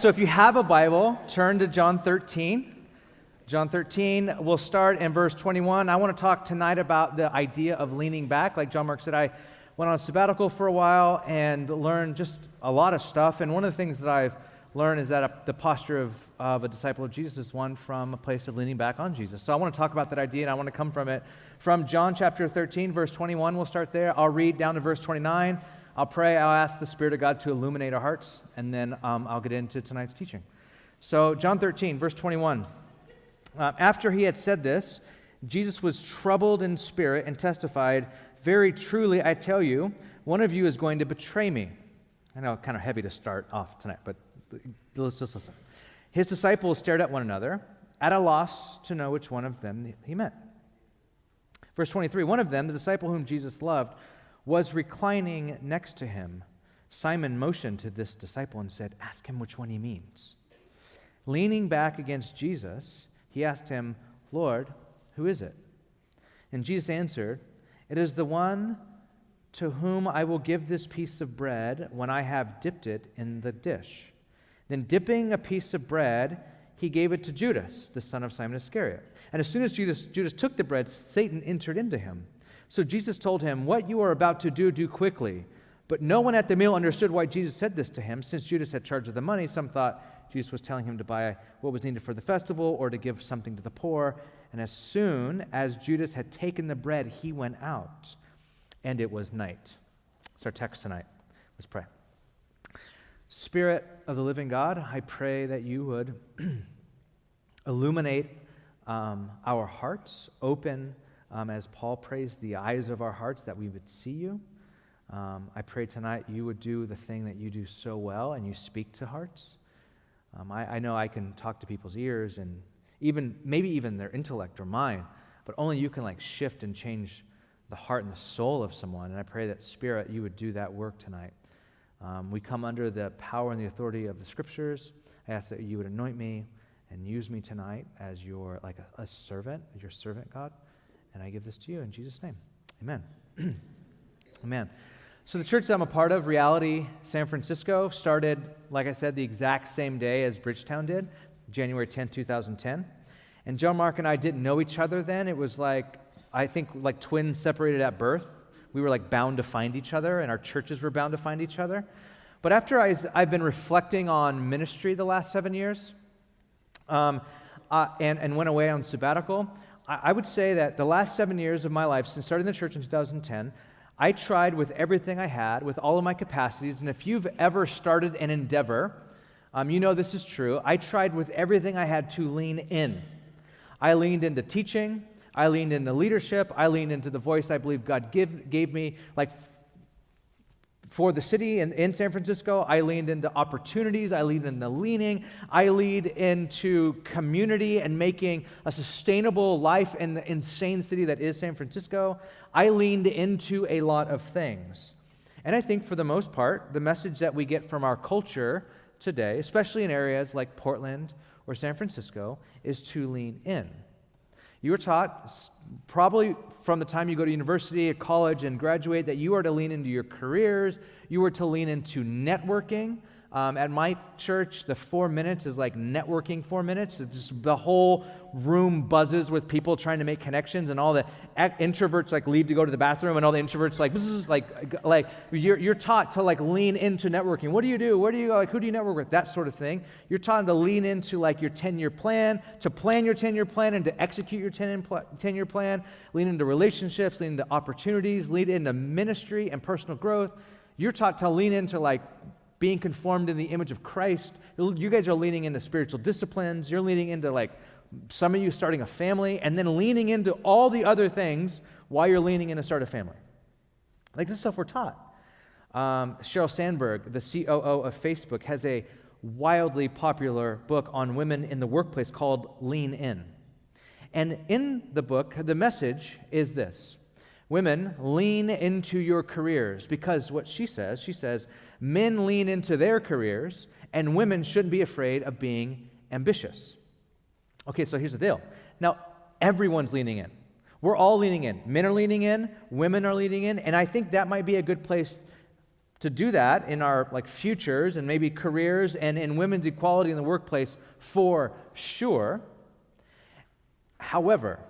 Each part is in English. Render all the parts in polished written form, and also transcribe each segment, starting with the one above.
So if you have a Bible, turn to John 13. John 13, we'll start in verse 21. I want to talk tonight about the idea of leaning back. Like John Mark said, I went on sabbatical for a while and learned just a lot of stuff. And one of the things that I've learned is that the posture of a disciple of Jesus is one from a place of leaning back on Jesus. So I want to talk about that idea, and I want to come from it. From John chapter 13, verse 21, we'll start there. I'll read down to verse 29. I'll pray. I'll ask the Spirit of God to illuminate our hearts, and then I'll get into tonight's teaching. So John 13, verse 21. After he had said this, Jesus was troubled in spirit and testified, "Very truly I tell you, one of you is going to betray me." I know, kind of heavy to start off tonight, but let's just listen. His disciples stared at one another, at a loss to know which one of them he meant. Verse 23, one of them, the disciple whom Jesus loved, was reclining next to him. Simon motioned to this disciple and said, "Ask him which one he means." Leaning back against Jesus, he asked him, "Lord, who is it?" And Jesus answered, "It is the one to whom I will give this piece of bread when I have dipped it in the dish." Then dipping a piece of bread, he gave it to Judas, the son of Simon Iscariot. And as soon as Judas took the bread, Satan entered into him. So Jesus told him, "What you are about to do, do quickly." But no one at the meal understood why Jesus said this to him. Since Judas had charge of the money, some thought Jesus was telling him to buy what was needed for the festival or to give something to the poor. And as soon as Judas had taken the bread, he went out, and it was night. It's our text tonight. Let's pray. Spirit of the living God, I pray that you would illuminate our hearts, open, as Paul prays, the eyes of our hearts, that we would see you. I pray tonight you would do the thing that you do so well, and you speak to hearts. I know I can talk to people's ears and maybe even their intellect or mind, but only you can shift and change the heart and the soul of someone. And I pray that, Spirit, you would do that work tonight. We come under the power and the authority of the Scriptures. I ask that you would anoint me and use me tonight as your a servant, as your servant, God. And I give this to you in Jesus' name. Amen. Amen. So the church that I'm a part of, Reality San Francisco, started, like I said, the exact same day as Bridgetown did, January 10th, 2010. And John Mark and I didn't know each other then. It was I think twins separated at birth. We were bound to find each other, and our churches were bound to find each other. But after I've been reflecting on ministry the last 7 years, and went away on sabbatical, I would say that the last 7 years of my life, since starting the church in 2010, I tried with everything I had, with all of my capacities, and if you've ever started an endeavor, you know this is true. I tried with everything I had to lean in. I leaned into teaching. I leaned into leadership. I leaned into the voice I believe God gave me, for the city in San Francisco. I leaned into opportunities. I leaned into leaning. I leaned into community and making a sustainable life in the insane city that is San Francisco. I leaned into a lot of things. And I think for the most part, the message that we get from our culture today, especially in areas like Portland or San Francisco, is to lean in. You were taught, probably from the time you go to university or college and graduate, that you are to lean into your careers. You are to lean into networking. At my church, the 4 minutes is networking 4 minutes. It's just the whole room buzzes with people trying to make connections, and all the introverts leave to go to the bathroom, and all the introverts you're taught to lean into networking. What do you do? Where do you go? Who do you network with? That sort of thing. You're taught to lean into your 10-year plan, to plan your 10-year plan, and to execute your 10-year plan. Lean into relationships, lean into opportunities, lean into ministry and personal growth. You're taught to lean into being conformed in the image of Christ. You guys are leaning into spiritual disciplines. You're leaning into some of you starting a family, and then leaning into all the other things while you're leaning in to start a family. This stuff we're taught. Sheryl Sandberg, the COO of Facebook, has a wildly popular book on women in the workplace called Lean In. And in the book, the message is this: women, lean into your careers, because what she says, men lean into their careers, and women shouldn't be afraid of being ambitious. Okay, so here's the deal. Now, everyone's leaning in. We're all leaning in. Men are leaning in, women are leaning in, and I think that might be a good place to do that in our futures and maybe careers and in women's equality in the workplace for sure. However,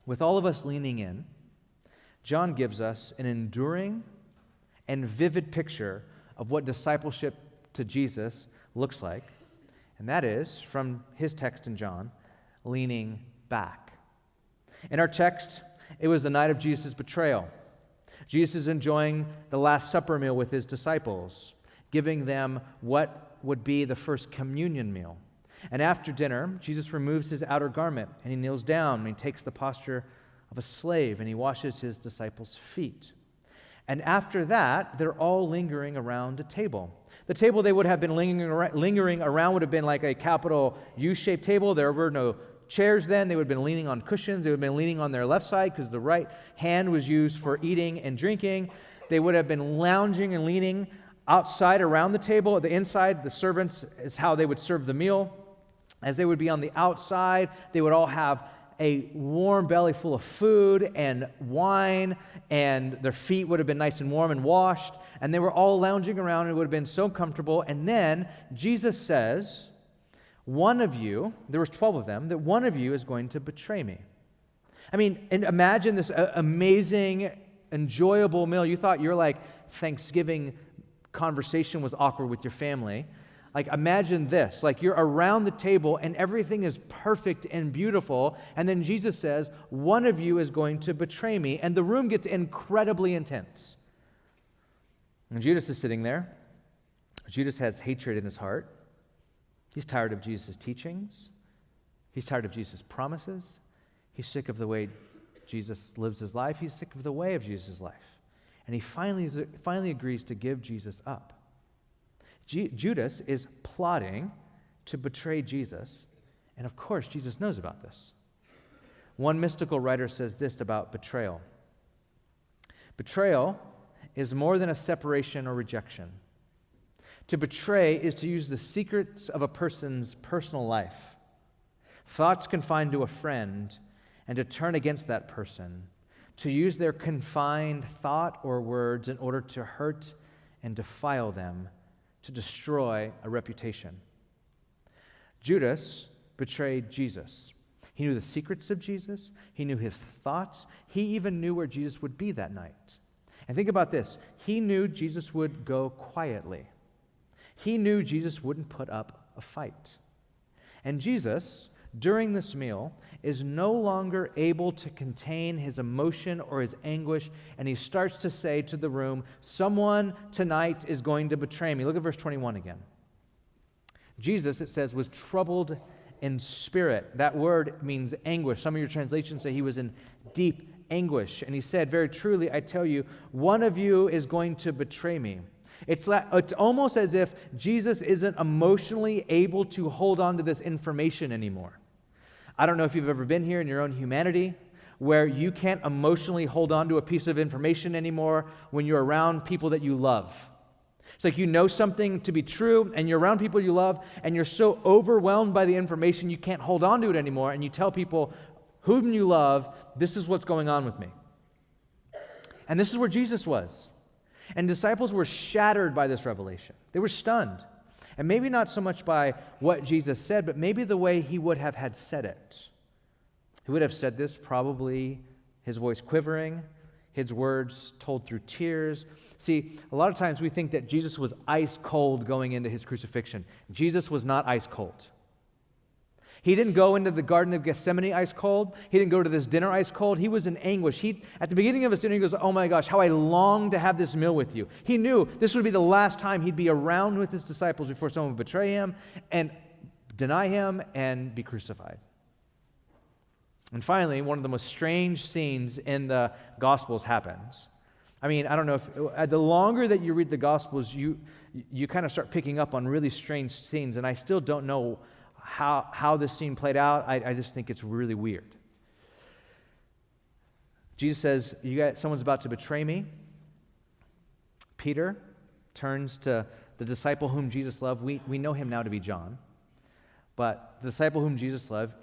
with all of us leaning in, John gives us an enduring and vivid picture of what discipleship to Jesus looks like, and that is, from his text in John, leaning back. In our text, it was the night of Jesus' betrayal. Jesus is enjoying the Last Supper meal with his disciples, giving them what would be the first communion meal. And after dinner, Jesus removes his outer garment, and he kneels down, and he takes the posture of a slave, and he washes his disciples' feet. And after that, they're all lingering around a table. The table they would have been lingering around would have been like a capital U-shaped table. There were no chairs then. They would have been leaning on cushions. They would have been leaning on their left side because the right hand was used for eating and drinking. They would have been lounging and leaning outside around the table. At the inside, the servants is how they would serve the meal. As they would be on the outside, they would all have a warm belly full of food and wine, and their feet would have been nice and warm and washed, and they were all lounging around, and it would have been so comfortable. And then Jesus says, one of you, there was 12 of them, that one of you is going to betray me. I mean, and imagine this amazing, enjoyable meal. You thought your Thanksgiving conversation was awkward with your family. Imagine this, you're around the table and everything is perfect and beautiful, and then Jesus says, one of you is going to betray me, and the room gets incredibly intense. And Judas is sitting there. Judas has hatred in his heart. He's tired of Jesus' teachings. He's tired of Jesus' promises. He's sick of the way Jesus lives his life. He's sick of the way of Jesus' life. And he finally agrees to give Jesus up. Judas is plotting to betray Jesus, and of course, Jesus knows about this. One mystical writer says this about betrayal. Betrayal is more than a separation or rejection. To betray is to use the secrets of a person's personal life, thoughts confined to a friend, and to turn against that person, to use their confined thought or words in order to hurt and defile them, to destroy a reputation. Judas betrayed Jesus. He knew the secrets of Jesus. He knew his thoughts. He even knew where Jesus would be that night. And think about this. He knew Jesus would go quietly. He knew Jesus wouldn't put up a fight. And Jesus, during this meal, is no longer able to contain his emotion or his anguish, and he starts to say to the room, someone tonight is going to betray me. Look at verse 21 again. Jesus, it says, was troubled in spirit. That word means anguish. Some of your translations say he was in deep anguish. And he said, very truly, I tell you, one of you is going to betray me. It's almost as if Jesus isn't emotionally able to hold on to this information anymore. I don't know if you've ever been here in your own humanity where you can't emotionally hold on to a piece of information anymore when you're around people that you love. It's like you know something to be true and you're around people you love and you're so overwhelmed by the information you can't hold on to it anymore, and you tell people whom you love, this is what's going on with me. And this is where Jesus was. And disciples were shattered by this revelation. They were stunned. And maybe not so much by what Jesus said, but maybe the way he would have had said it. He would have said this probably his voice quivering, his words told through tears. See, a lot of times we think that Jesus was ice cold going into his crucifixion. Jesus was not ice cold. He didn't go into the Garden of Gethsemane ice cold. He didn't go to this dinner ice cold. He was in anguish. At the beginning of his dinner, he goes, oh my gosh, how I long to have this meal with you. He knew this would be the last time he'd be around with his disciples before someone would betray him and deny him and be crucified. And finally, one of the most strange scenes in the Gospels happens. I mean, I don't know if the longer that you read the Gospels, you kind of start picking up on really strange scenes, and I still don't know how this scene played out. I just think it's really weird. Jesus says, someone's about to betray me. Peter turns to the disciple whom Jesus loved. We know him now to be John. But the disciple whom Jesus loved,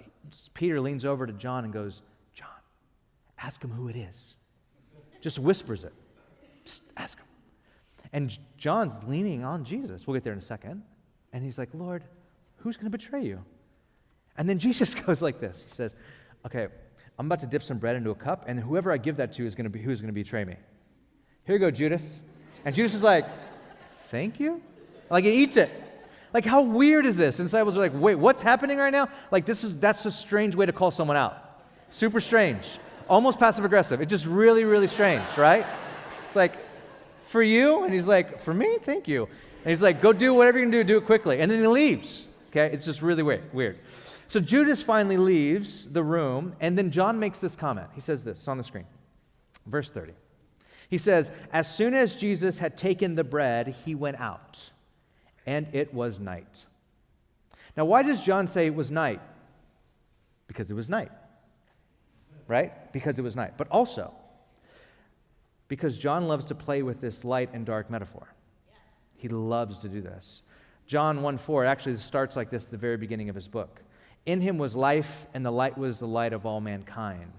Peter leans over to John and goes, John, ask him who it is. Just whispers it. Just ask him. And John's leaning on Jesus. We'll get there in a second. And he's like, Lord, who's going to betray you? And then Jesus goes like this. He says, okay, I'm about to dip some bread into a cup, and whoever I give that to is going to be who's going to betray me. Here you go, Judas. And Judas is like, thank you? Like he eats it. Like how weird is this? And the disciples are like, wait, what's happening right now? Like that's a strange way to call someone out. Super strange. Almost passive aggressive. It's just really, really strange, right? It's like, for you? And he's like, for me? Thank you. And he's like, go do whatever you can do it quickly. And then he leaves. Okay? It's just really weird. So Judas finally leaves the room, and then John makes this comment. He says this, it's on the screen. Verse 30. He says, as soon as Jesus had taken the bread, he went out, and it was night. Now, why does John say it was night? Because it was night. Right? Because it was night. But also, because John loves to play with this light and dark metaphor. He loves to do this. John 1:4 actually starts like this at the very beginning of his book. In him was life, and the light was the light of all mankind.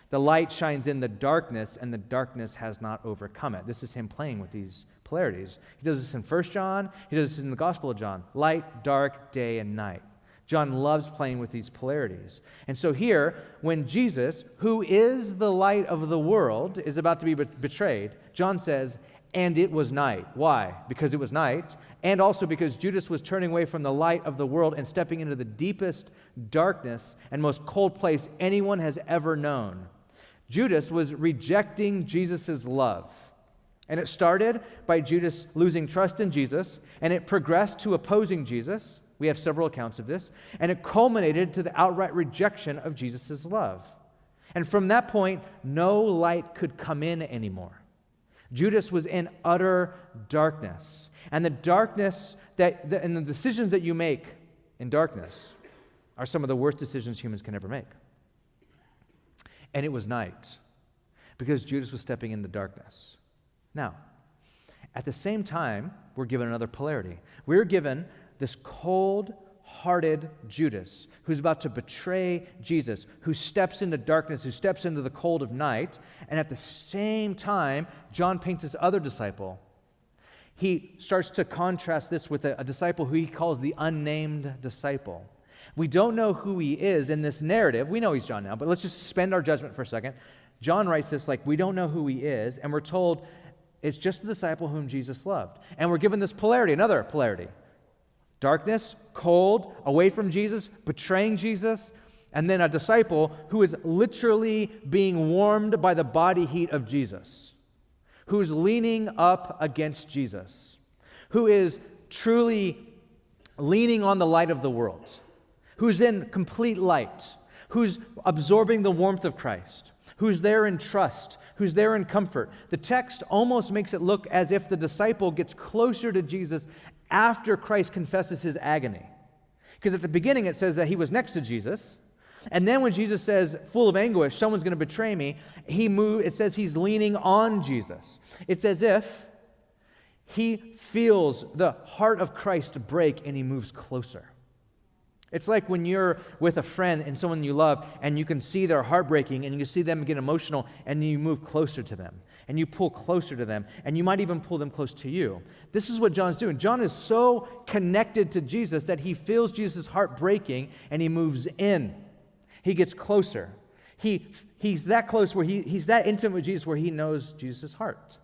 The light shines in the darkness, and the darkness has not overcome it. This is him playing with these polarities. He does this in 1 John. He does this in the Gospel of John. Light, dark, day, and night. John loves playing with these polarities. And so here, when Jesus, who is the light of the world, is about to be betrayed, John says, and it was night. Why? Because it was night, and also because Judas was turning away from the light of the world and stepping into the deepest darkness and most cold place anyone has ever known. Judas was rejecting Jesus' love. And it started by Judas losing trust in Jesus, and it progressed to opposing Jesus. We have several accounts of this. And it culminated to the outright rejection of Jesus' love. And from that point, no light could come in anymore. Judas was in utter darkness. And the darkness and the decisions that you make in darkness are some of the worst decisions humans can ever make. And it was night because Judas was stepping into darkness. Now, at the same time, we're given another polarity. We're given this cold-hearted Judas who's about to betray Jesus, who steps into darkness, who steps into the cold of night, and at the same time, John paints this other disciple. He starts to contrast this with a disciple who he calls the unnamed disciple. We don't know who he is in this narrative. We know he's John now, but let's just suspend our judgment for a second. John writes this like we don't know who he is, and we're told it's just the disciple whom Jesus loved. And we're given this polarity, another polarity. Darkness, cold, away from Jesus, betraying Jesus, and then a disciple who is literally being warmed by the body heat of Jesus, who's leaning up against Jesus, who is truly leaning on the light of the world, who's in complete light, who's absorbing the warmth of Christ, who's there in trust, who's there in comfort. The text almost makes it look as if the disciple gets closer to Jesus after Christ confesses his agony. Because at the beginning it says that he was next to Jesus, and then when Jesus says, full of anguish, someone's going to betray me, it says he's leaning on Jesus. It's as if he feels the heart of Christ break and he moves closer. It's like when you're with a friend and someone you love and you can see their heart breaking and you see them get emotional and you move closer to them and you pull closer to them and you might even pull them close to you. This is what John's doing. John is so connected to Jesus that he feels Jesus' heart breaking and he moves in. He gets closer. He's that close where he's that intimate with Jesus where he knows Jesus' heart.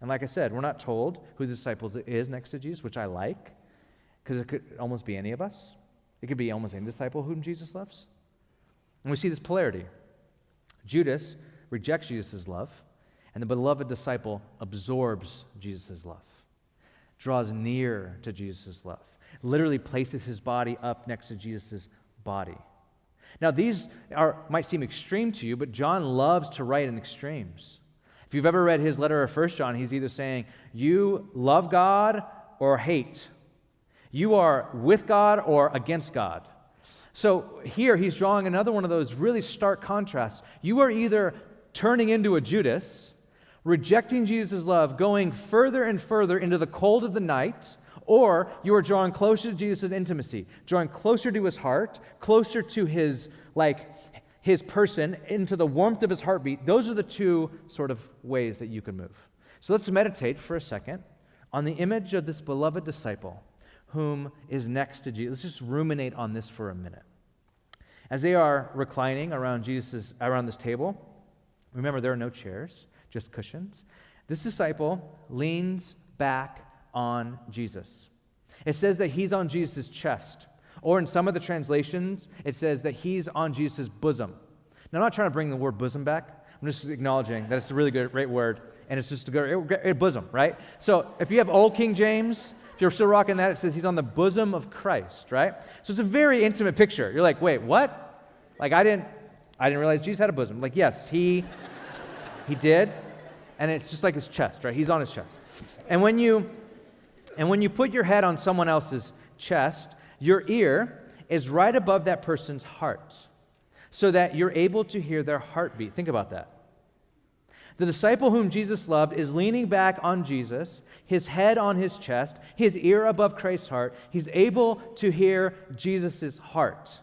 And like I said, we're not told who the disciple is next to Jesus, which I like, because it could almost be any of us. It could be almost any disciple whom Jesus loves. And we see this polarity. Judas rejects Jesus' love, and the beloved disciple absorbs Jesus' love, draws near to Jesus' love, literally places his body up next to Jesus' body. Now, these might seem extreme to you, but John loves to write in extremes. If you've ever read his letter of 1 John, he's either saying, you love God or hate. You are with God or against God. So here he's drawing another one of those really stark contrasts. You are either turning into a Judas, rejecting Jesus' love, going further and further into the cold of the night, or you are drawing closer to Jesus' intimacy, drawing closer to his heart, closer to his person, into the warmth of his heartbeat. Those are the two sort of ways that you can move. So let's meditate for a second on the image of this beloved disciple whom is next to Jesus. Let's just ruminate on this for a minute. As they are reclining around this table, remember there are no chairs, just cushions. This disciple leans back on Jesus. It says that he's on Jesus' chest, or in some of the translations, it says that he's on Jesus' bosom. Now, I'm not trying to bring the word bosom back. I'm just acknowledging that it's a really great word, and it's just a good bosom, right? So if you have Old King James, if you're still rocking that, it says he's on the bosom of Christ, right? So it's a very intimate picture. You're like, wait, what? Like, I didn't realize Jesus had a bosom. Like, yes, he did, and it's just like his chest, right? He's on his chest. And when you put your head on someone else's chest, your ear is right above that person's heart, so that you're able to hear their heartbeat. Think about that. The disciple whom Jesus loved is leaning back on Jesus, his head on his chest, his ear above Christ's heart. He's able to hear Jesus' heart.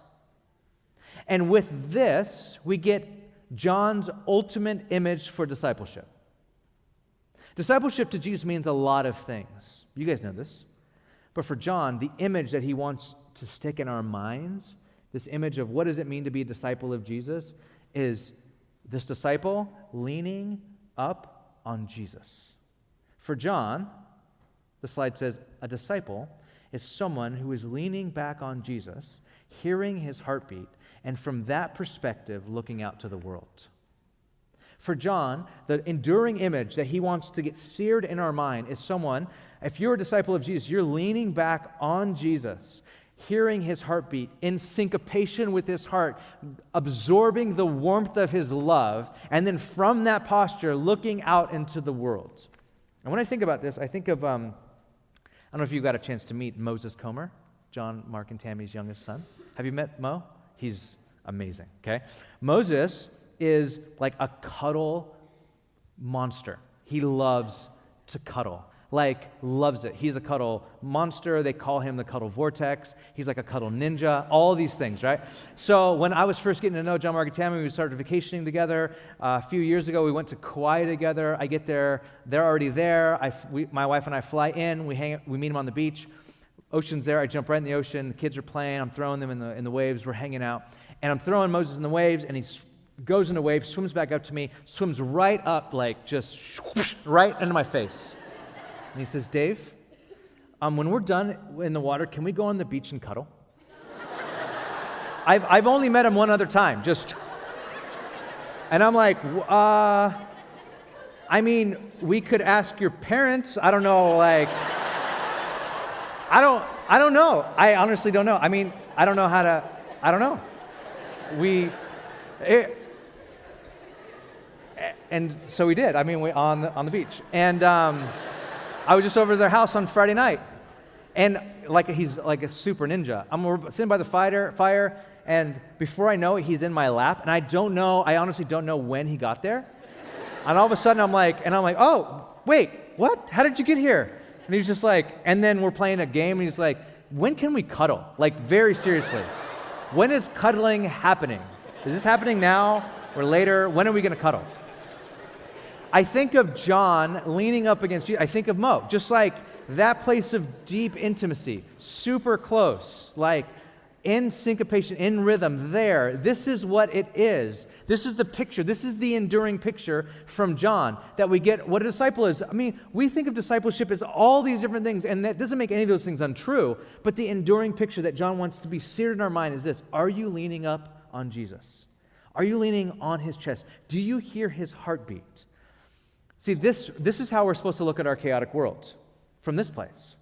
And with this, we get John's ultimate image for discipleship. Discipleship to Jesus means a lot of things. You guys know this. But for John, the image that he wants to stick in our minds, this image of what does it mean to be a disciple of Jesus, is this disciple leaning up on Jesus. For John, the slide says, a disciple is someone who is leaning back on Jesus, hearing his heartbeat, and from that perspective, looking out to the world. For John, the enduring image that he wants to get seared in our mind is someone, if you're a disciple of Jesus, you're leaning back on Jesus, hearing his heartbeat, in syncopation with his heart, absorbing the warmth of his love, and then from that posture, looking out into the world. And when I think about this, I think of, I don't know if you got a chance to meet Moses Comer, John, Mark, and Tammy's youngest son. Have you met Mo? He's amazing, okay? Moses is like a cuddle monster. He loves to cuddle. Loves it. He's a cuddle monster. They call him the cuddle vortex. He's like a cuddle ninja. All these things, right? So when I was first getting to know John, Mark, and Tammy, we started vacationing together. A few years ago, we went to Kauai together. I get there. They're already there. My wife and I fly in. We meet them on the beach. Ocean's there. I jump right in the ocean. The kids are playing. I'm throwing them in the waves. We're hanging out. And I'm throwing Moses in the waves, and he goes in the wave, swims back up to me, swims right up, just right into my face. And he says, Dave, when we're done in the water, can we go on the beach and cuddle? I've only met him one other time, and I'm like, we could ask your parents. I don't know, I don't know. I honestly don't know. I don't know how to, I don't know. And so we did. We on the beach. And I was just over to their house on Friday night. And he's like a super ninja. We're sitting by the fire, and before I know it, he's in my lap. And I honestly don't know when he got there. And all of a sudden I'm like, oh, wait, what? How did you get here? And he's just like, and then we're playing a game, and he's like, when can we cuddle? Very seriously. When is cuddling happening? Is this happening now or later? When are we going to cuddle? I think of John leaning up against Jesus. I think of Mo, just like that place of deep intimacy, super close, in syncopation, in rhythm there. This is what it is. This is the picture. This is the enduring picture from John that we get what a disciple is. We think of discipleship as all these different things, and that doesn't make any of those things untrue, but the enduring picture that John wants to be seared in our mind is this. Are you leaning up on Jesus? Are you leaning on his chest? Do you hear his heartbeat? See, this is how we're supposed to look at our chaotic world, from this place.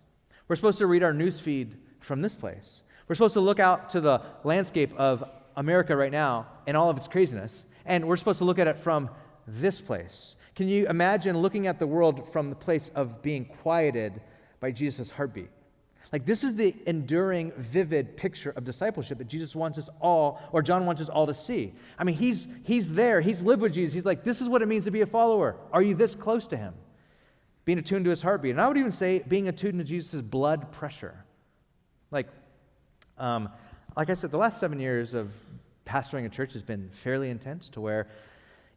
We're supposed to read our news feed from this place. We're supposed to look out to the landscape of America right now and all of its craziness, and we're supposed to look at it from this place. Can you imagine looking at the world from the place of being quieted by Jesus' heartbeat? This is the enduring, vivid picture of discipleship that Jesus wants us all, or John wants us all to see. He's there. He's lived with Jesus. He's like, this is what it means to be a follower. Are you this close to him? Being attuned to his heartbeat. And I would even say being attuned to Jesus' blood pressure. Like I said, the last 7 years of pastoring a church has been fairly intense to where,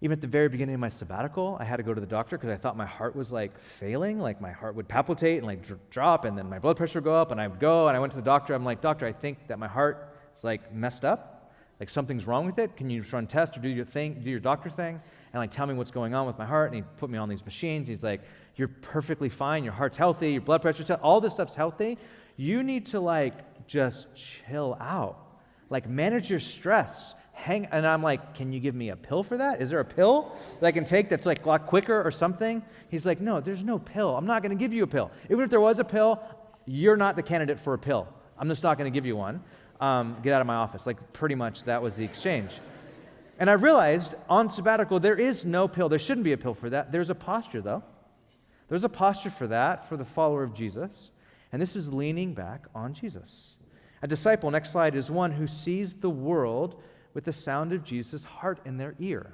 Even at the very beginning of my sabbatical, I had to go to the doctor because I thought my heart was like failing, like my heart would palpitate and like drop, and then my blood pressure would go up, and I would go, and I went to the doctor. I'm like, doctor, I think that my heart is like messed up, like something's wrong with it. Can you just run tests or do your doctor thing, and like tell me what's going on with my heart? And he put me on these machines. He's like, you're perfectly fine. Your heart's healthy. Your blood pressure's healthy. All this stuff's healthy. You need to like just chill out, like manage your stress. And I'm like, can you give me a pill for that? Is there a pill that I can take that's like a lot quicker or something? He's like, no, there's no pill. I'm not going to give you a pill. Even if there was a pill, you're not the candidate for a pill. I'm just not going to give you one. Get out of my office. Like pretty much that was the exchange. And I realized on sabbatical, there is no pill. There shouldn't be a pill for that. There's a posture though. There's a posture for that, for the follower of Jesus. And this is leaning back on Jesus. A disciple, next slide, is one who sees the world with the sound of Jesus' heart in their ear.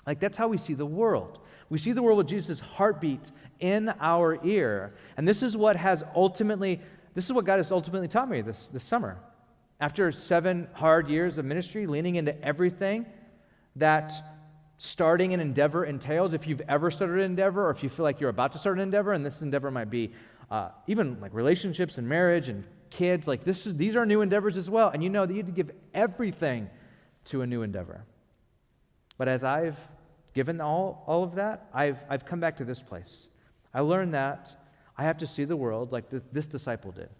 Like that's how we see the world. We see the world with Jesus' heartbeat in our ear. And this is what God has ultimately taught me this summer. After 7 hard years of ministry, leaning into everything that starting an endeavor entails. If you've ever started an endeavor, or if you feel like you're about to start an endeavor, and this endeavor might be even like relationships and marriage and kids, like these are new endeavors as well. And you know that you have to give everything to a new endeavor. But as I've given all of that, I've come back to this place. I learned that I have to see the world like this disciple did,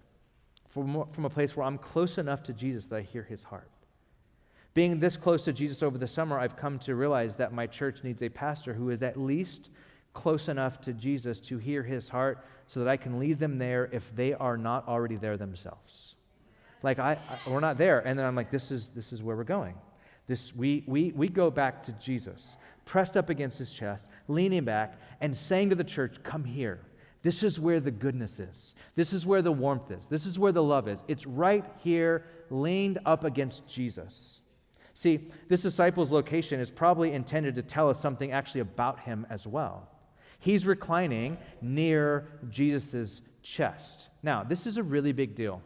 from a place where I'm close enough to Jesus that I hear his heart. Being this close to Jesus over the summer, I've come to realize that my church needs a pastor who is at least close enough to Jesus to hear his heart so that I can lead them there if they are not already there themselves. Like we're not there, and then I'm like, this is where we're going. We go back to Jesus, pressed up against his chest, leaning back, and saying to the church, come here. This is where the goodness is. This is where the warmth is. This is where the love is. It's right here, leaned up against Jesus. See, this disciple's location is probably intended to tell us something actually about him as well. He's reclining near Jesus' chest. Now, this is a really big deal.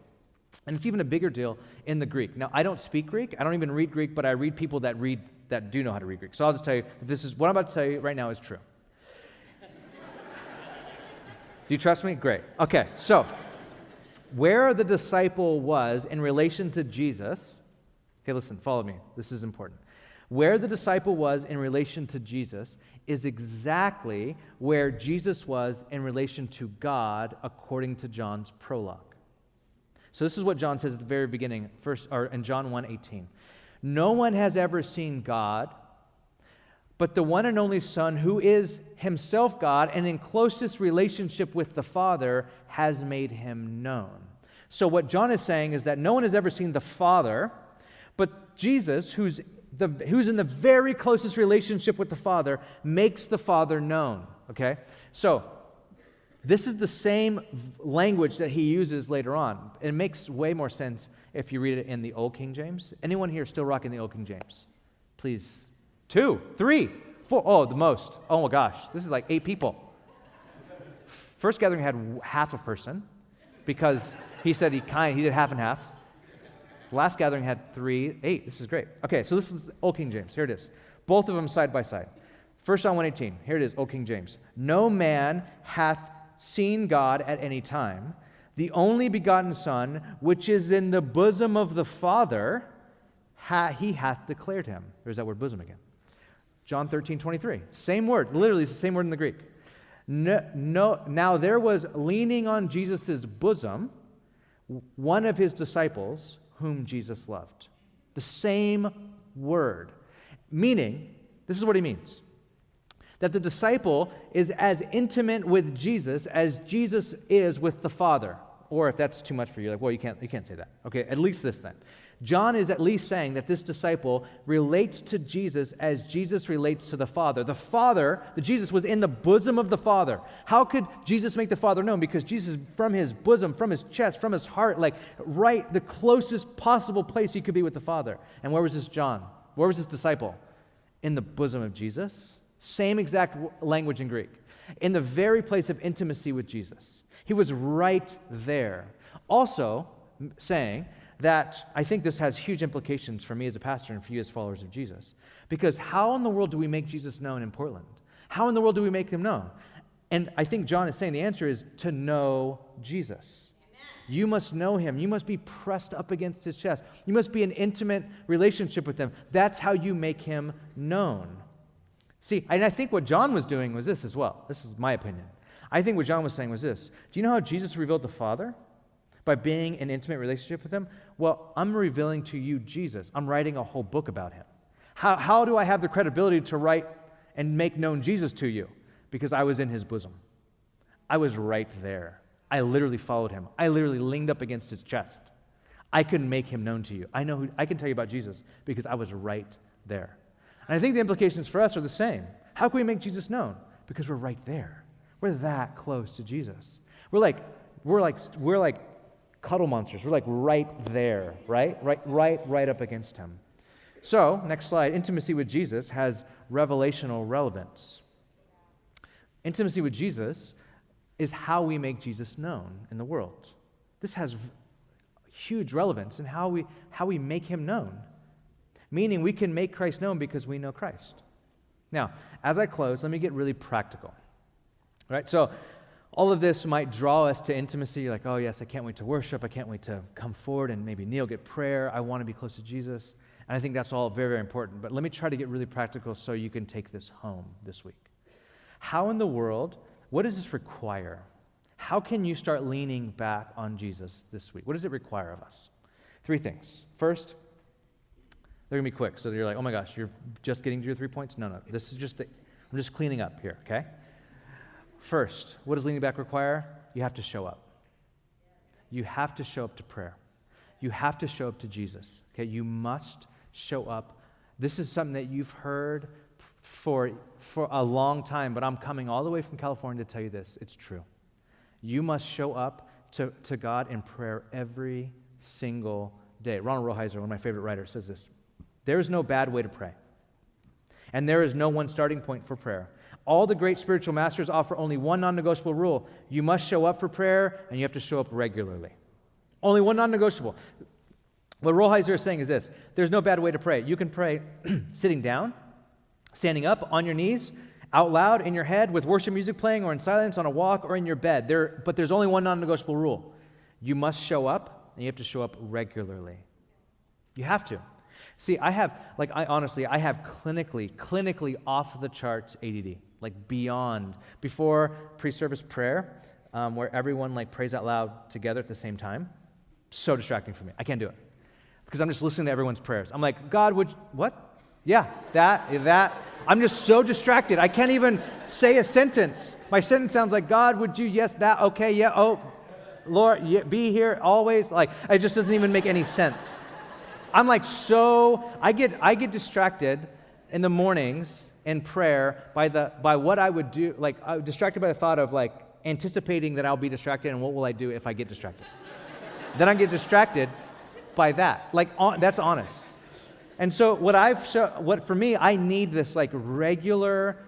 And it's even a bigger deal in the Greek. Now, I don't speak Greek. I don't even read Greek, but I read people that do know how to read Greek. So I'll just tell you, what I'm about to tell you right now is true. Do you trust me? Great. Okay, so where the disciple was in relation to Jesus, okay, listen, follow me. This is important. Where the disciple was in relation to Jesus is exactly where Jesus was in relation to God according to John's prologue. So this is what John says at the very beginning, in John 1:18. No one has ever seen God, but the one and only Son, who is himself God and in closest relationship with the Father, has made him known. So what John is saying is that no one has ever seen the Father, but Jesus, who's in the very closest relationship with the Father, makes the Father known. Okay? So this is the same language that he uses later on. It makes way more sense if you read it in the Old King James. Anyone here still rocking the Old King James? Please. 2, 3, 4. Oh, the most. Oh my gosh. This is like 8 people. First gathering had half a person because he said he did half and half. Last gathering had 8. This is great. Okay, so this is Old King James. Here it is. Both of them side by side. 1 John 1:18. Here it is, Old King James. No man hath seen God at any time. The only begotten Son, which is in the bosom of the Father, he hath declared him. There's that word bosom again. John 13:23. Same word. Literally, it's the same word in the Greek. Now there was leaning on Jesus' bosom one of his disciples whom Jesus loved. The same word. Meaning, this is what he means. That the disciple is as intimate with Jesus as Jesus is with the Father. Or if that's too much for you, like, well, you can't say that. Okay, at least this then. John is at least saying that this disciple relates to Jesus as Jesus relates to the Father. The Father, the Jesus, was in the bosom of the Father. How could Jesus make the Father known? Because Jesus, from his bosom, from his chest, from his heart, like right the closest possible place he could be with the Father. And where was this John? Where was this disciple? In the bosom of Jesus. Same exact language in Greek. In the very place of intimacy with Jesus. He was right there. Also saying that I think this has huge implications for me as a pastor and for you as followers of Jesus. Because how in the world do we make Jesus known in Portland? How in the world do we make him known? And I think John is saying the answer is to know Jesus. You must know him. You must be pressed up against his chest. You must be in intimate relationship with him. That's how you make him known. See, and I think what John was doing was this as well. This is my opinion. I think what John was saying was this. Do you know how Jesus revealed the Father? By being in intimate relationship with him? Well, I'm revealing to you Jesus. I'm writing a whole book about him. How do I have the credibility to write and make known Jesus to you? Because I was in his bosom. I was right there. I literally followed him. I literally leaned up against his chest. I could make him known to you. I can tell you about Jesus because I was right there. And I think the implications for us are the same. How can we make Jesus known? Because we're right there. We're that close to Jesus. We're like cuddle monsters. We're like right there, right up against him. So, next slide. Intimacy with Jesus has revelational relevance. Intimacy with Jesus is how we make Jesus known in the world. This has huge relevance in how we make him known. Meaning we can make Christ known because we know Christ. Now, as I close, let me get really practical. Right? So, all of this might draw us to intimacy. Like, oh yes, I can't wait to worship. I can't wait to come forward and maybe kneel, get prayer. I want to be close to Jesus. And I think that's all very, very important. But let me try to get really practical so you can take this home this week. How in the world, what does this require? How can you start leaning back on Jesus this week? What does it require of us? 3 things. First, they're going to be quick. So you're like, oh my gosh, you're just getting to your 3 points? No. This is I'm just cleaning up here, okay? First, what does leaning back require? You have to show up. You have to show up to prayer. You have to show up to Jesus, okay? You must show up. This is something that you've heard for a long time, but I'm coming all the way from California to tell you this. It's true. You must show up to God in prayer every single day. Ronald Rollheiser, one of my favorite writers, says this. There is no bad way to pray, and there is no one starting point for prayer. All the great spiritual masters offer only one non-negotiable rule. You must show up for prayer, and you have to show up regularly. Only one non-negotiable. What Rollheiser is saying is this. There's no bad way to pray. You can pray sitting down, standing up, on your knees, out loud, in your head, with worship music playing, or in silence, on a walk, or in your bed. But there's only one non-negotiable rule. You must show up, and you have to show up regularly. You have to. See, I have clinically off the charts ADD, like beyond. Before pre-service prayer, where everyone like prays out loud together at the same time, so distracting for me. I can't do it because I'm just listening to everyone's prayers. I'm like, God, what? Yeah, that. I'm just so distracted. I can't even say a sentence. My sentence sounds like, God, would you, yes, that, okay, yeah, oh, Lord, yeah, be here always. Like, it just doesn't even make any sense. I'm like I get distracted in the mornings in prayer by what I would do. Like, I'm distracted by the thought of like anticipating that I'll be distracted and what will I do if I get distracted. Then I get distracted by that. Like, that's honest. And so what for me, I need this like regular,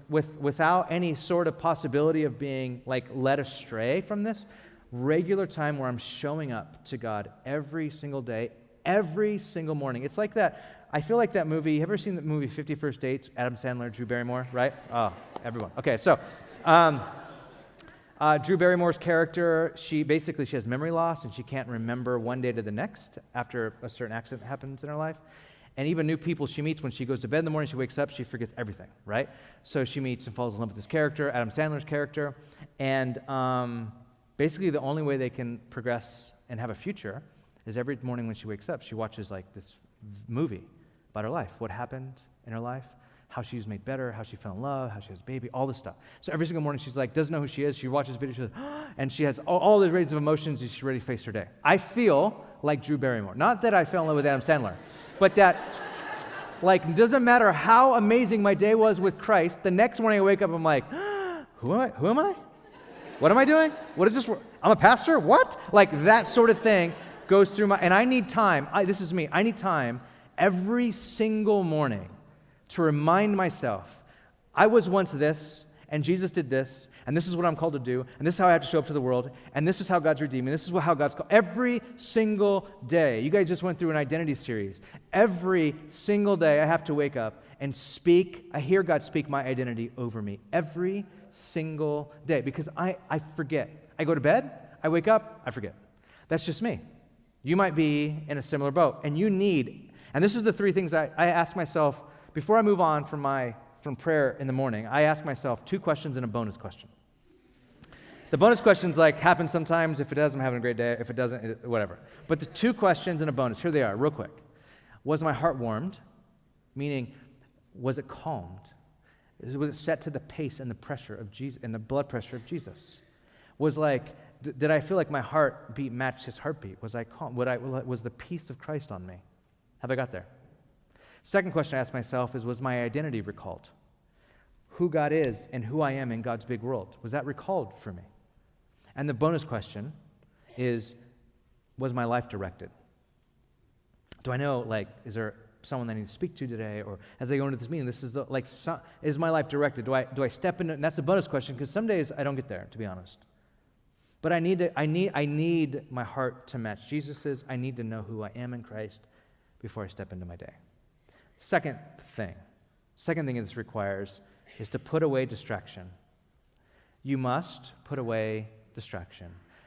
without any sort of possibility of being like led astray from this, regular time where I'm showing up to God every single day, every single morning. It's like that. I feel like that movie. Have you ever seen the movie 50 First Dates? Adam Sandler, Drew Barrymore, right? Oh, everyone. Okay, so Drew Barrymore's character, she has memory loss and she can't remember one day to the next after a certain accident happens in her life. And even new people she meets, when she goes to bed in the morning, she wakes up, she forgets everything, right? So she meets and falls in love with this character, Adam Sandler's character, and basically the only way they can progress and have a future is every morning when she wakes up, she watches like this movie about her life, what happened in her life, how she was made better, how she fell in love, how she has a baby, all this stuff. So every single morning she's like, doesn't know who she is, she watches videos, she goes, and she has all the range of emotions and she's ready to face her day. I feel like Drew Barrymore. Not that I fell in love with Adam Sandler, but that, like, doesn't matter how amazing my day was with Christ, the next morning I wake up, I'm like, who am I? What am I doing? What is this? I'm a pastor? What? Like, that sort of thing goes through and I need time. This is me. I need time every single morning to remind myself, I was once this, and Jesus did this, and this is what I'm called to do, and this is how I have to show up to the world, and this is how God's redeeming, this is how God's called. Every single day, you guys just went through an identity series. Every single day I have to wake up and I hear God speak my identity over me. Every single day, because I forget. I go to bed, I wake up, I forget. That's just me. You might be in a similar boat, and and this is the three things I ask myself before I move on from prayer in the morning. I ask myself 2 questions and a bonus question. The bonus questions happen sometimes. If it does, I'm having a great day. If it doesn't, whatever. But the 2 questions and a bonus, here they are, real quick. Was my heart warmed? Meaning, was it calmed? Was it set to the pace and the pressure of Jesus and the blood pressure of Jesus? Did I feel like my heartbeat matched his heartbeat? Was I calm? Was the peace of Christ on me? Have I got there? Second question I ask myself is, was my identity recalled? Who God is and who I am in God's big world. Was that recalled for me? And the bonus question is, was my life directed? Do I know, is there someone I need to speak to today? Or as I go into this meeting, is my life directed? Do I step into, and that's a bonus question, because some days I don't get there, to be honest. But I need my heart to match Jesus's. I need to know who I am in Christ before I step into my day. Second thing this requires is to put away distraction. You must put away distraction.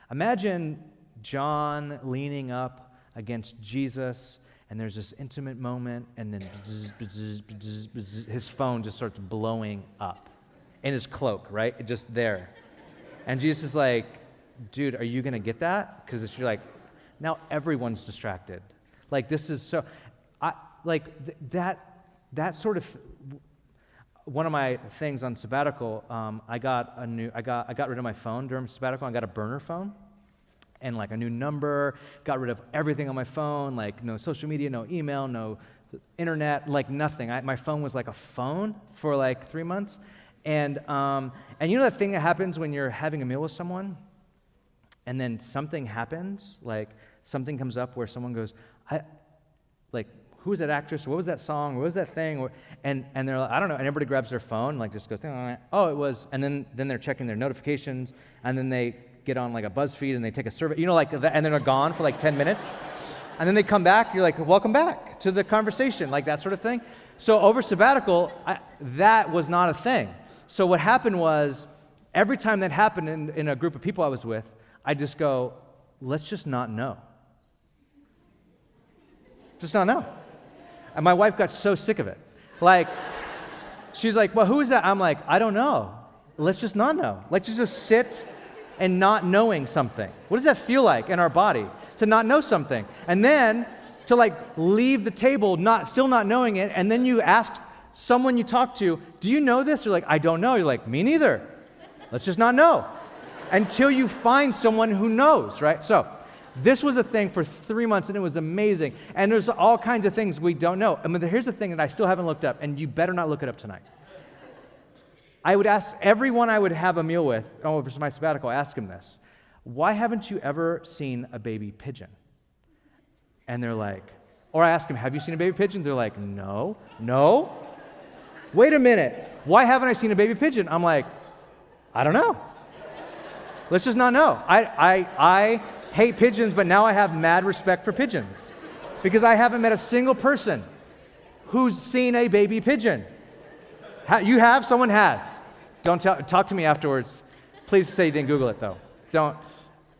Imagine John leaning up against Jesus, and there's this intimate moment, and then his phone just starts blowing up in his cloak, right? Just there. And Jesus is like, dude, are you going to get that? Because you're like, now everyone's distracted. This is so, that sort of, one of my things on sabbatical, I got rid of my phone during sabbatical. I got a burner phone and a new number, got rid of everything on my phone, no social media, no email, no internet, nothing. My phone was like a phone for 3 months. And you know that thing that happens when you're having a meal with someone and then something happens, something comes up where someone goes, who was that actress? What was that song? What was that thing? And they're like, I don't know. And everybody grabs their phone, just goes, oh, it was. And then they're checking their notifications, and then they get on a BuzzFeed and they take a survey, and then they're gone for 10 minutes. And then they come back. You're like, welcome back to the conversation, that sort of thing. So over sabbatical, that was not a thing. So what happened was, every time that happened in a group of people I was with, I just go, let's just not know. Just not know. And my wife got so sick of it. She's like, well, who is that? I'm like, I don't know. Let's just not know. Let's just sit and not knowing something. What does that feel like in our body? To not know something. And then to leave the table still not knowing it, and then you ask someone you talk to, do you know this? They're like, I don't know. You're like, me neither. Let's just not know. Until you find someone who knows, right? So this was a thing for 3 months, and it was amazing. And there's all kinds of things we don't know. Here's the thing that I still haven't looked up, and you better not look it up tonight. I would ask everyone I would have a meal with, over my sabbatical, ask him this. Why haven't you ever seen a baby pigeon? And they're like, or I ask them, have you seen a baby pigeon? They're like, no. Wait a minute. Why haven't I seen a baby pigeon? I'm like, I don't know. Let's just not know. I hate pigeons, but now I have mad respect for pigeons because I haven't met a single person who's seen a baby pigeon. You have? Someone has. Don't talk to me afterwards. Please say you didn't Google it, though. Don't.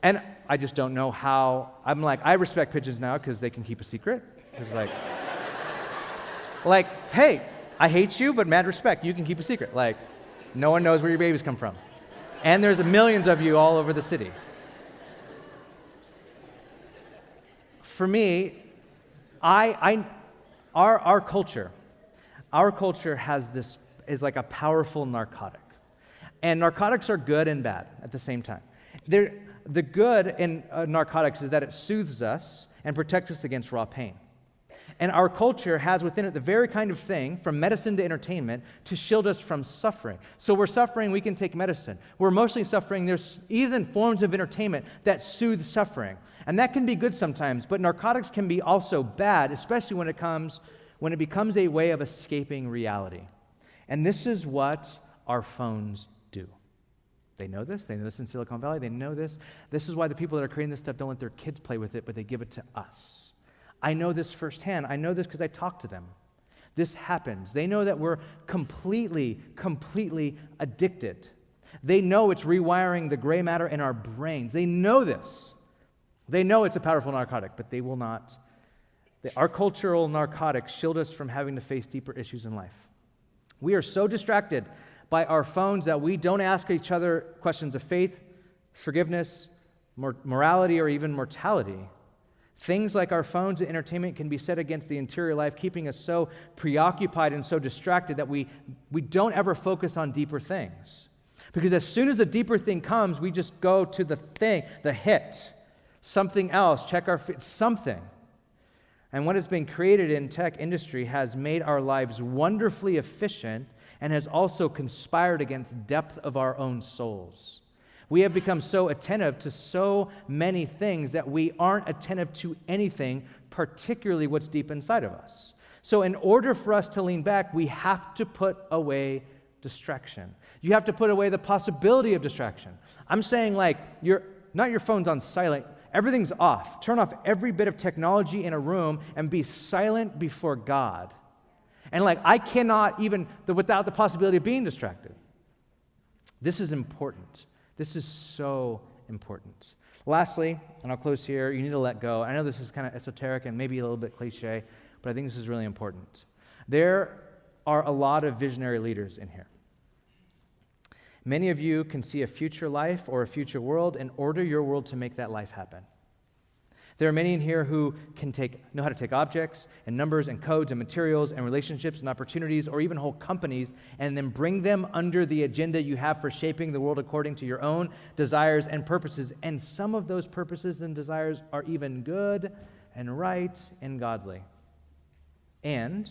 And I just don't know how. I'm like, I respect pigeons now because they can keep a secret. It's hey, I hate you, but mad respect. You can keep a secret. No one knows where your babies come from. And there's millions of you all over the city. For me, our culture has this, is a powerful narcotic. And narcotics are good and bad at the same time. The good in narcotics is that it soothes us and protects us against raw pain. And our culture has within it the very kind of thing, from medicine to entertainment, to shield us from suffering. So we're suffering, we can take medicine. We're emotionally suffering, there's even forms of entertainment that soothe suffering. And that can be good sometimes, but narcotics can be also bad, especially when it becomes a way of escaping reality. And this is what our phones They know this. They know this in Silicon Valley. They know this. This is why the people that are creating this stuff don't let their kids play with it, but they give it to us. I know this firsthand. I know this because I talk to them. This happens. They know that we're completely addicted. They know it's rewiring the gray matter in our brains. They know this. They know it's a powerful narcotic, but they will not. Our cultural narcotics shield us from having to face deeper issues in life. We are so distracted by our phones that we don't ask each other questions of faith, forgiveness, morality, or even mortality. Things like our phones and entertainment can be set against the interior life, keeping us so preoccupied and so distracted that we don't ever focus on deeper things. Because as soon as a deeper thing comes, we just go to the thing, the hit, something else, check our something. And what has been created in tech industry has made our lives wonderfully efficient and has also conspired against depth of our own souls. We have become so attentive to so many things that we aren't attentive to anything, particularly what's deep inside of us. So in order for us to lean back, we have to put away distraction. You have to put away the possibility of distraction. I'm saying like, not your phone's on silent, everything's off. Turn off every bit of technology in a room and be silent before God. And like, I cannot even, without the possibility of being distracted. This is important. This is so important. Lastly, and I'll close here, you need to let go. I know this is kind of esoteric and maybe a little bit cliche, but I think this is really important. There are a lot of visionary leaders in here. Many of you can see a future life or a future world and order your world to make that life happen. There are many in here who can know how to take objects and numbers and codes and materials and relationships and opportunities or even whole companies and then bring them under the agenda you have for shaping the world according to your own desires and purposes. And some of those purposes and desires are even good and right and godly. And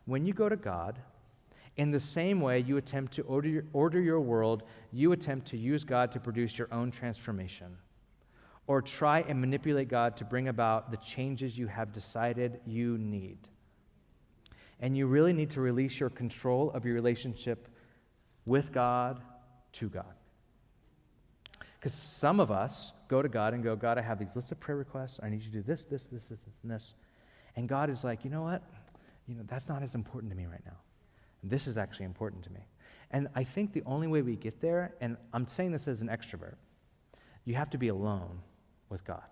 when you go to God, in the same way you attempt to order your world, you attempt to use God to produce your own transformation. Or try and manipulate God to bring about the changes you have decided you need. And you really need to release your control of your relationship with God to God. Because some of us go to God and go, God, I have these lists of prayer requests. I need you to do this, and this. And God is like, you know what? That's not as important to me right now. And this is actually important to me. And I think the only way we get there, and I'm saying this as an extrovert, you have to be alone with God.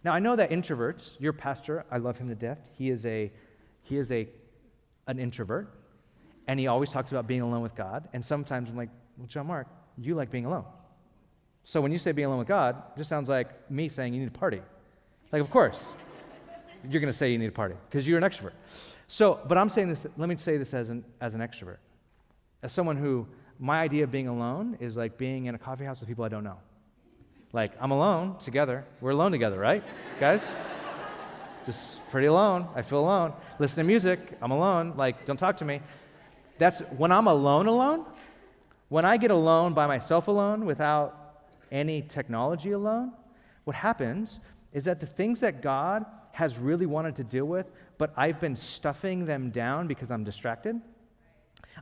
Now, I know that introverts, your pastor, I love him to death. He is an introvert, and he always talks about being alone with God. And sometimes I'm like, well, John Mark, you like being alone. So when you say being alone with God, it just sounds like me saying you need a party. Like, of course, you're going to say you need a party because you're an extrovert. So, but I'm saying this, let me say this as an extrovert. As someone who, my idea of being alone is like being in a coffee house with people I don't know. Like, I'm alone together. We're alone together, right, guys? Just pretty alone. I feel alone. Listen to music. I'm alone. Like, don't talk to me. That's when I'm alone. When I get alone by myself alone without any technology alone, what happens is that the things that God has really wanted to deal with, but I've been stuffing them down because I'm distracted.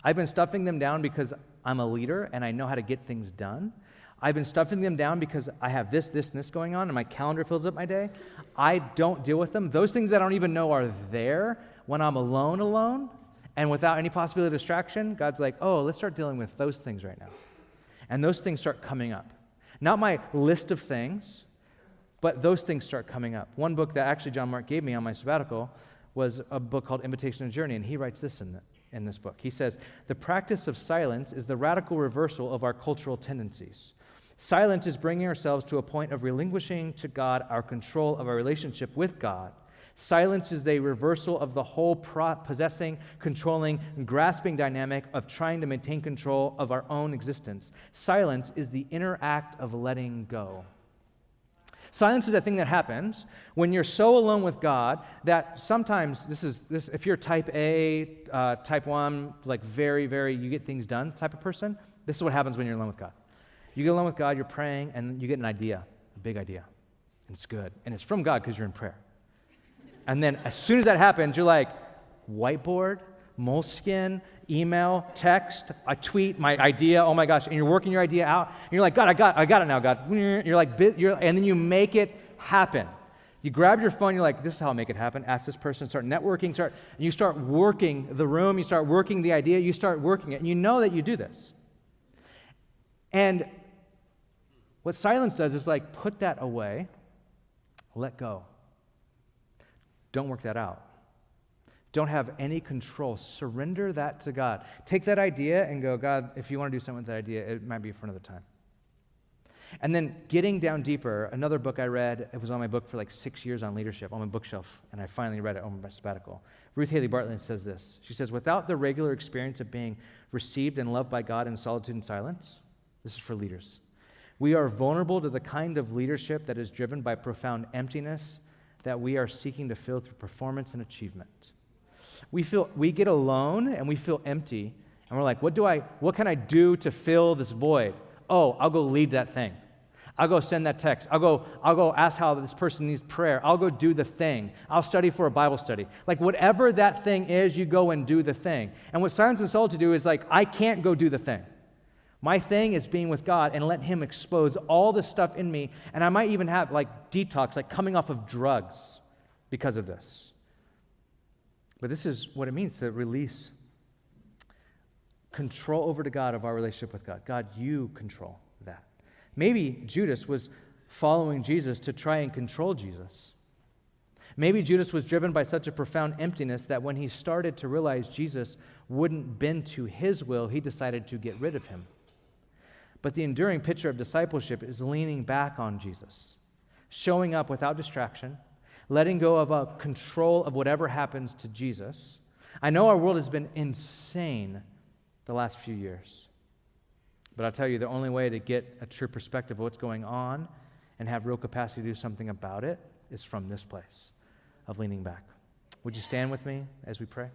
I've been stuffing them down because I'm a leader and I know how to get things done. I've been stuffing them down because I have this, and this going on, and my calendar fills up my day. I don't deal with them. Those things I don't even know are there when I'm alone, and without any possibility of distraction, God's like, oh, let's start dealing with those things right now. And those things start coming up. Not my list of things, but those things start coming up. One book that actually John Mark gave me on my sabbatical was a book called Invitation to Journey, and he writes this in this book. He says, the practice of silence is the radical reversal of our cultural tendencies. Silence is bringing ourselves to a point of relinquishing to God our control of our relationship with God. Silence is a reversal of the whole possessing, controlling, and grasping dynamic of trying to maintain control of our own existence. Silence is the inner act of letting go. Silence is that thing that happens when you're so alone with God that sometimes if you're type A, type 1, like very, very, you get things done type of person, this is what happens when you're alone with God. You get alone with God, you're praying, and you get an idea, a big idea, and it's good. And it's from God because you're in prayer. And then as soon as that happens, you're like, whiteboard, moleskin, email, text, I tweet my idea, oh my gosh, and you're working your idea out, and you're like, God, I got it now, God. You're like, and then you make it happen. You grab your phone, you're like, this is how I make it happen. Ask this person, start networking, and you start working the room, you start working the idea, you start working it, and you know that you do this. And what silence does is like, put that away, let go. Don't work that out. Don't have any control. Surrender that to God. Take that idea and go, God, if you want to do something with that idea, it might be for another time. And then getting down deeper, another book I read, it was on my book for like 6 years on leadership, on my bookshelf, and I finally read it on my sabbatical. Ruth Haley Bartlett says this. She says, without the regular experience of being received and loved by God in solitude and silence, this is for leaders, we are vulnerable to the kind of leadership that is driven by profound emptiness that we are seeking to fill through performance and achievement. We get alone and we feel empty, and we're like, what can I do to fill this void? Oh, I'll go lead that thing. I'll go send that text. I'll go ask how this person needs prayer. I'll go do the thing. I'll study for a Bible study. Like whatever that thing is, you go and do the thing. And what Silence and Solitude do is like, I can't go do the thing. My thing is being with God and let Him expose all the stuff in me. And I might even have like detox, like coming off of drugs because of this. But this is what it means to release control over to God of our relationship with God. God, you control that. Maybe Judas was following Jesus to try and control Jesus. Maybe Judas was driven by such a profound emptiness that when he started to realize Jesus wouldn't bend to his will, he decided to get rid of him. But the enduring picture of discipleship is leaning back on Jesus, showing up without distraction, letting go of a control of whatever happens to Jesus. I know our world has been insane the last few years, but I'll tell you, the only way to get a true perspective of what's going on and have real capacity to do something about it is from this place of leaning back. Would you stand with me as we pray?